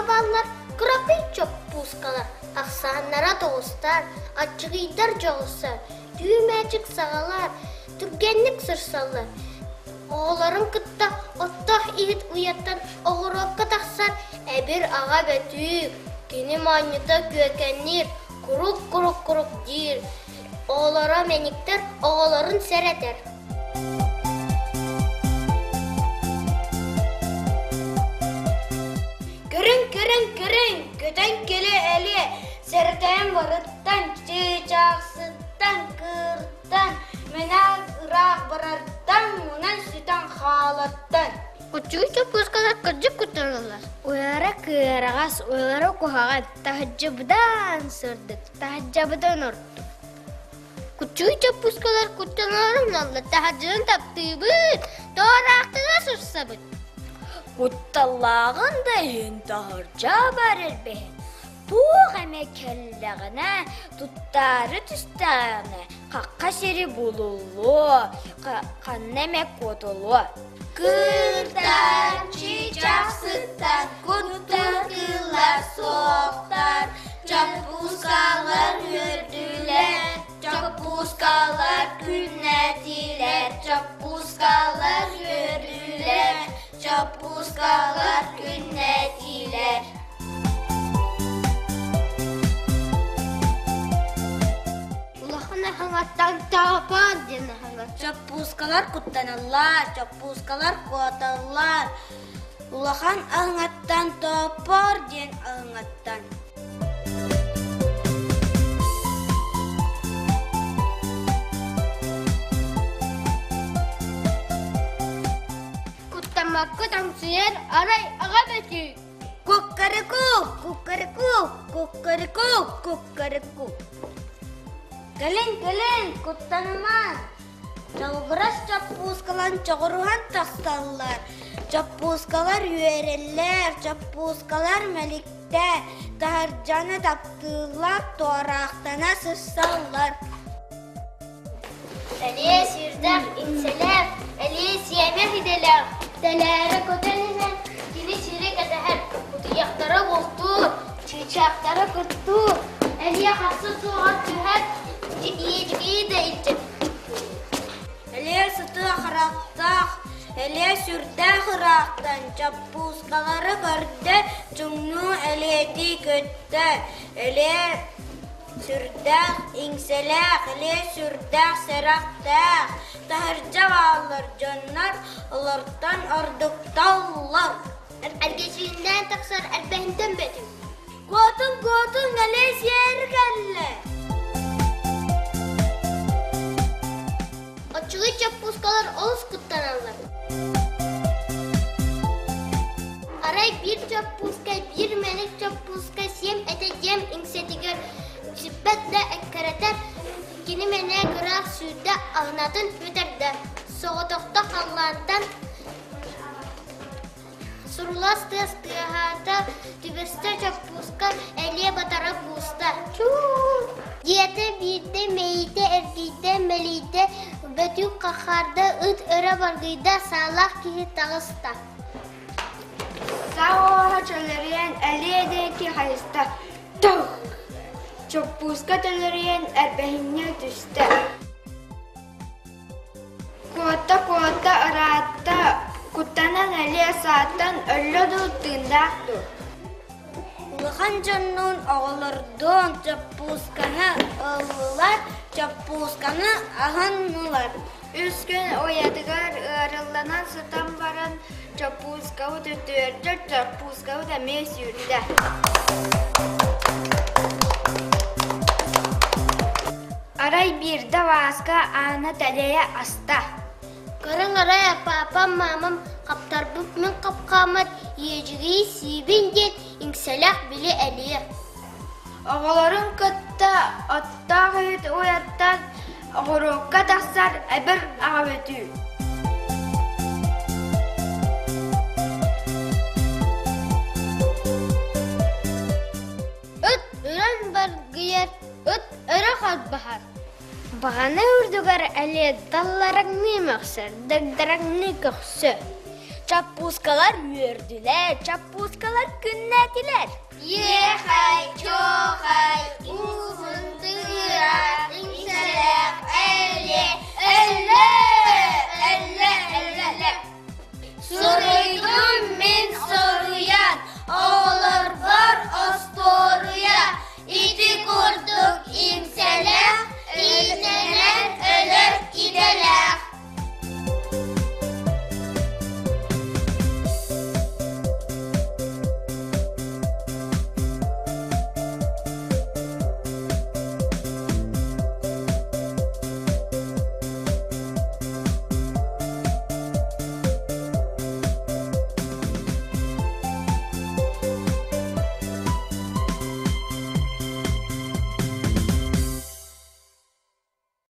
баллар кырапый чоппускалар, ақсаннара тоғыстар, атчығыйдар жоғысар, түймәчік сағалар, түргенлік сырсалар. Оғыларын кытта оттақ иғыт уяттан оғыраққа тақсар, әбір аға бәтүйік, кені маньыта көкәннер, құрук дейір. Оғылара мәніктер оғыларын сәрәтер. Кірін, көтен келе әле, сәртәйін барыттан, чечақсыттан, кырттан, мәнә ұрақ барарттан, мұнан сүтан қалаттан. Күтчігі чоппускалар күрджік күттірілер. Ойлары кырағас, ойлары қоғаған, тахаджабыдан сырдық, тахаджабыдан ұрттық. Күтчігі чоппускалар күттірілерім алды, тахаджадан таптыбыд, тоғырақтыға сұрсабыд. Күтталағын да ен тахырджа барыр бәйін. Туқ әме кәлләғіне, тұттары түстәғіне, қаққа сері болулу, қаннәме көтулу. Кырдан, чечақсыттан, күттірілер соқтар, чоппускалар өрділер, чоппускалар күннәтілер, чоппускалар өрділер, чоппускалар күннәтілер. Улахына хаңаттан тапан дені хаңат. Чоппускалар күттаналар, чоппускалар көталар. Улахан аңаттан топар ден аңаттан. Күттамаққы таңсыер арай аға бәті. Кукареку, кукареку, кукареку, кукареку. Кэлен, күттаныман. Жалбырас чоппускалан чоғыруған тақсталылар. Чоппускалар үйерелер, чоппускалар мәлікті. Тахарджаны таптылар, тоғырақтана сырсалылар. Әле сүйірдақ инселер, әле сиәме хиделер. Дәләрі көтәлінен, кені сирек әтәхәр. Күтіяқтары болту, чечақтары күтту. Әле қақсы суға түйәр, ежігі де үлчі. Әле сұты қырақтақ, әле сүрді қырақтан. Чоппускалары көрді, жүңну әледи көтті. Әле сүрдәк, иңселәк, әле сүрдәк, сәрақтәк. Тахырджа алыр жоннар, олардан ардықталылар. Әргесуінден тақсар әрбәхінден бәтім. Көтін, әле сері кәлі. Отчығы чоппускалар олыс күттаналар. Арай бір чоппуска, бір мәнік чоппуска, сем әтәдем иңсетігер, сүпбәтлі әккәрәтер, кені мәне күрақ сүйді ағнатын өтерді. Соғытоқта қаллантан Суруластыя стыхата, тюбесте чаппуска, әле батара буста. Диете бирде, мейте, эргейте, мелейте, бөтü қақарда, үт өрі баргыйда, салақ кихи тағыста. Сауға чөлерен әле деки хайыста. Тух! Чаппуска төлерен әрбәхіне түсті. Кота ыратта, Куттанан әле сааттан өлі дұттыңдақты. Улахан жоннун оғылырдың чаппусканы ылылар, чаппусканы ағаннылар. Үскін оядығар ұрыланан сұтан баран чаппускауы төтөрді, чаппускауы да мес үрді. Арай бірді васқа аны тәлея аста. Көрің арай апам, мамам, қаптар бүп мен қапқамат, ежігі сибін ден, иңселәқ білі әлі. Оғыларын күтті, оттақ үйт ойаттан, оғырыққа тақсар әбір ағабөтü. Үт үрін бар гүйер, үт үрі қад бағар. Бағаны үрдігер әлі далларыңны мақсыр, дағдарыңны көқсі. Çappuskalar mürdüler, çappuskalar günnetiler. Yehey, çoğay.